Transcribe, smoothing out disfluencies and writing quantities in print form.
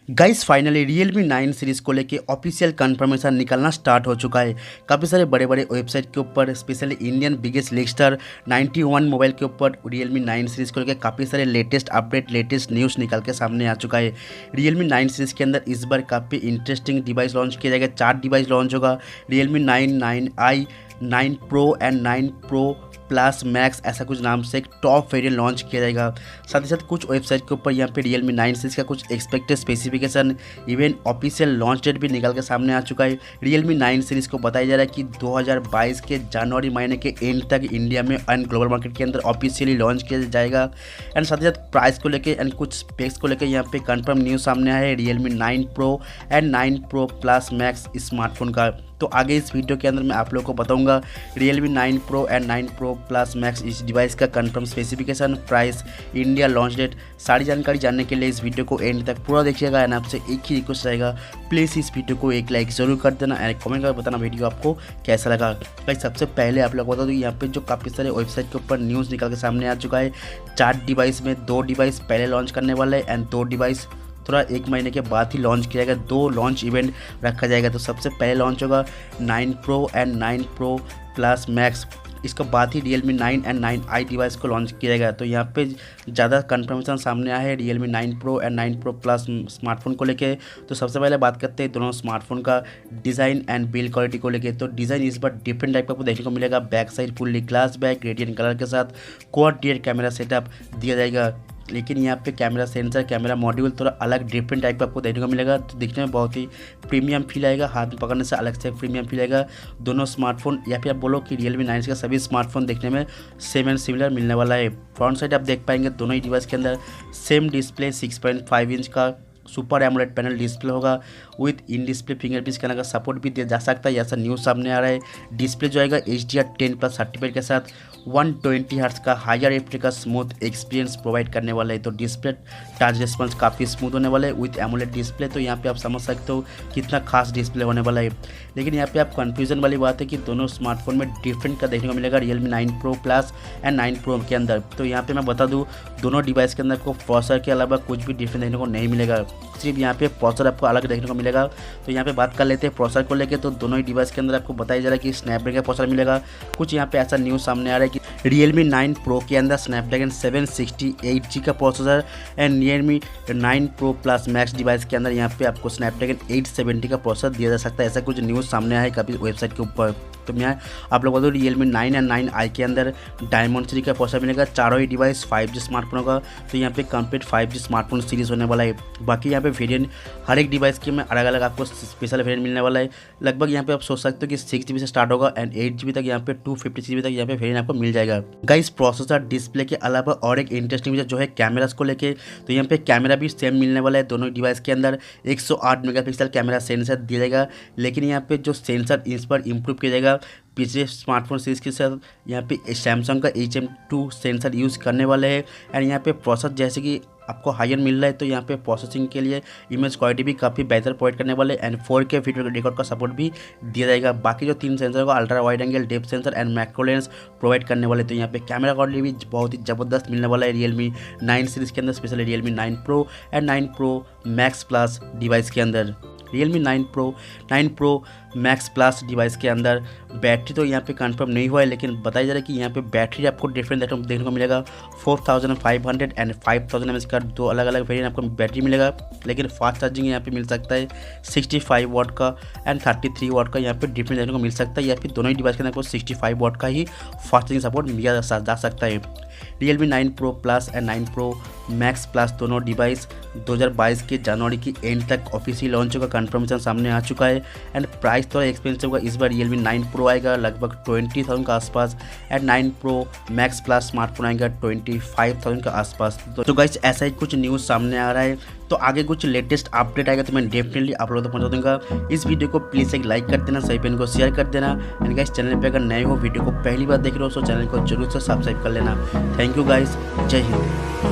Guys finally Realme 9 series को लेके official confirmation निकलना स्टार्ट हो चुका है। काफ़ी सारे बड़े बड़े वेबसाइट के ऊपर specially Indian biggest lister 91 mobile के ऊपर Realme 9 सीरीज़ को लेके काफ़ी सारे लेटेस्ट अपडेट लेटेस्ट न्यूज़ निकल के सामने आ चुका है। Realme 9 सीरीज़ के अंदर इस बार काफ़ी इंटरेस्टिंग डिवाइस लॉन्च किया जाएगा। 4 डिवाइस लॉन्च होगा, Realme 9, 9i, 9 Pro and 9 Pro plus max, ऐसा कुछ नाम से एक टॉप वेरिएंट लॉन्च किया जाएगा। साथ ही साथ कुछ वेबसाइट के ऊपर यहाँ पे Realme 9 सीरीज़ का कुछ expected specification even official launch date भी निकल के सामने आ चुका है। Realme 9 सीरीज़ को बताया जा रहा है कि 2022 के जनवरी महीने के एंड तक इंडिया में एंड ग्लोबल मार्केट के अंदर ऑफिशियली लॉन्च किया जाएगा। एंड साथ ही साथ प्राइस को लेकर एंड कुछ स्पेक्स को लेकर यहाँ पे कंफर्म न्यूज़ सामने आया है Realme 9 Pro and 9 Pro plus max smartphone का। तो आगे इस वीडियो के अंदर मैं आप लोगों को बताऊंगा Realme 9 Pro and 9 Pro plus max इस डिवाइस का confirm specification, price, India launch date, सारी जानकारी जानने के लिए इस वीडियो को एंड तक पूरा देखिएगा। एंड आपसे एक ही रिक्वेस्ट रहेगा, प्लीज़ इस वीडियो को एक लाइक ज़रूर कर देना एंड कमेंट करके बताना वीडियो आपको कैसा लगा। भाई सबसे पहले आप लोग बता दो, यहाँ पे जो काफ़ी सारे वेबसाइट के ऊपर न्यूज़ निकल के सामने आ चुका है। 4 डिवाइस में 2 डिवाइस पहले लॉन्च करने वाले हैं एंड 2 डिवाइस थोड़ा 1 महीने के बाद ही लॉन्च किया जाएगा। 2 लॉन्च इवेंट रखा जाएगा। तो सबसे पहले लॉन्च होगा 9 Pro and 9 Pro plus max, इसके बाद ही Realme 9 एंड 9i डिवाइस को लॉन्च किया जाएगा। तो यहाँ पे ज़्यादा कंफर्मेशन सामने आया है Realme 9 Pro and 9 Pro plus smartphone को लेके। तो सबसे पहले बात करते हैं दोनों स्मार्टफोन का डिज़ाइन एंड बिल्ड क्वालिटी को लेके। तो डिज़ाइन इस बार डिफरेंट टाइप का आपको देखने को मिलेगा। Back side fully glass back gradient colour के साथ क्वाड रियर कैमरा सेटअप दिया जाएगा। लेकिन यहाँ पे कैमरा सेंसर, कैमरा मॉड्यूल थोड़ा अलग डिफरेंट टाइप का आपको देखने को मिलेगा। तो दिखने में बहुत ही प्रीमियम फील आएगा, हाथ में पकड़ने से अलग से प्रीमियम फील आएगा। दोनों स्मार्टफोन या फिर आप बोलो कि Realme 9 का सभी स्मार्टफोन देखने में सेम एंड सिमिलर मिलने वाला है। फ्रंट साइड आप देख पाएंगे दोनों ही डिवाइस के अंदर सेम डिस्प्ले 6.5 इंच का सुपर एमोलेड पैनल डिस्प्ले होगा with in display fingerprint scanner का सपोर्ट भी दिया जा सकता है, ऐसा न्यूज़ सामने आ रहा है। डिस्प्ले जो आएगा HDR10+ सर्टिफिकेट के साथ 120 हर्ट्ज का हायर एफ का स्मूथ एक्सपीरियंस प्रोवाइड करने वाला है। तो डिस्प्ले टच रिस्पॉन्स काफ़ी स्मूथ होने वाला है विथ एमोलेड डिस्प्ले। तो यहाँ पे आप समझ सकते हो कितना खास डिस्प्ले होने वाला है। लेकिन यहाँ पे आप कन्फ्यूजन वाली बात है कि दोनों स्मार्टफोन में डिफरेंट का देखने को मिलेगा Realme 9 Pro plus and 9 Pro के अंदर। तो यहाँ पे मैं बता दूँ, दोनों डिवाइस के अंदर को प्रोसेसर के अलावा कुछ भी डिफरेंट देखने को नहीं मिलेगा, सिर्फ यहाँ पे प्रोसेसर आपको अलग देखने को मिलेगा। तो यहाँ पे बात कर लेते हैं प्रोसेसर को लेके। तो दोनों ही डिवाइस के अंदर आपको बताया जा रहा है कि स्नैपड्रैगन प्रोसेसर मिलेगा। कुछ यहाँ पे ऐसा न्यूज़ सामने आ रहा है कि Realme 9 Pro के अंदर स्नैपड्रैगन 768G का processor and Realme 9 Pro plus max device के अंदर यहाँ पे आपको स्नैपड्रैगन 870 का प्रोसेसर दिया जा सकता है, ऐसा कुछ न्यूज़ सामने आया है काफ़ी वेबसाइट के ऊपर। तो मैं आप लोग बता दूँ Realme 9 एंड 9i के अंदर डायमंड सीरीज का प्रोसेसर मिलेगा। चारों ही डिवाइस 5G स्मार्टफोन होगा। तो यहाँ पे कंप्लीट 5G स्मार्टफोन सीरीज़ होने वाला है। बाकी यहाँ पे वेरिएंट हर एक डिवाइस के में अलग अलग आपको स्पेशल वेरिएंट मिलने वाला है। लगभग यहाँ पे आप सोच सकते हो कि 6GB से स्टार्ट होगा एंड 8GB तक, यहाँ पे 256GB तक यहाँ पे वेरिएंट आपको मिल जाएगा। गाइस प्रोसेसर डिस्प्ले के अलावा और एक इंटरेस्टिंग जो है कैमरास को लेके। तो यहाँ पे कैमरा भी सेम मिलने वाला है। दोनों डिवाइस के अंदर 108 मेगापिक्सल कैमरा सेंसर दिया जाएगा। लेकिन यहाँ पे जो सेंसर इस पर इम्प्रूव किया जाएगा पिछले स्मार्टफोन सीरीज़ के साथ, यहाँ पे सैमसंग का HM2 सेंसर यूज़ करने वाले हैं। एंड यहाँ पे प्रोसेसर जैसे कि आपको हायर मिल रहा है, तो यहाँ पे प्रोसेसिंग के लिए इमेज क्वालिटी भी काफ़ी बेहतर प्रोवाइड करने वाले एंड 4K वीडियो रिकॉर्ड का सपोर्ट भी दिया जाएगा। बाकी जो 3 सेंसर होगा ultra wide angle, depth sensor and macro lens provide करने वाले। तो यहाँ पे कैमरा क्वालिटी भी बहुत ही ज़बरदस्त मिलने वाला है Realme 9 सीरीज़ के अंदर, specially Realme 9 Pro and 9 Pro max plus device के अंदर। Realme 9 Pro max plus device के अंदर बैटरी तो यहाँ पे कंफर्म नहीं हुआ है, लेकिन बताया जा रहा है कि यहाँ पे बैटरी आपको डिफरेंट देखने को मिलेगा। 4500 एंड 5000 mAh का 2 अलग अलग वेरिएंट आपको बैटरी मिलेगा। लेकिन फास्ट चार्जिंग यहाँ पे मिल सकता है 65 वाट का एंड 33 वाट का, यहाँ पे डिफरेंट देखने को मिल सकता है। या फिर दोनों ही डिवाइस के अंदर आपको 65 वाट का ही फास्ट चार्जिंग सपोर्ट मिला जा सकता है। Realme 9 Pro plus and 9 Pro max plus दोनों डिवाइस 2022 के जनवरी की एंड तक ऑफिशियल लॉन्च होगा, कंफर्मेशन सामने आ चुका है। एंड प्राइस थोड़ा एक्सपेंसिव होगा। इस बार Realme 9 Pro आएगा लगभग 20,000 के आसपास and 9 Pro max plus smartphone आएगा 25,000 के आसपास। तो गाइस ऐसा ही कुछ न्यूज़ सामने आ रहा है। तो आगे कुछ लेटेस्ट अपडेट आएगा तो मैं डेफिनेटली आप लोगों तक पहुंचा दूंगा। इस वीडियो को प्लीज़ एक लाइक कर देना, सही पेन को शेयर कर देना। एंड गाइस चैनल पे अगर नए हो, वीडियो को पहली बार देख रहे हो तो चैनल को जरूर से सब्सक्राइब कर लेना। थैंक यू गाइस, जय हिंद।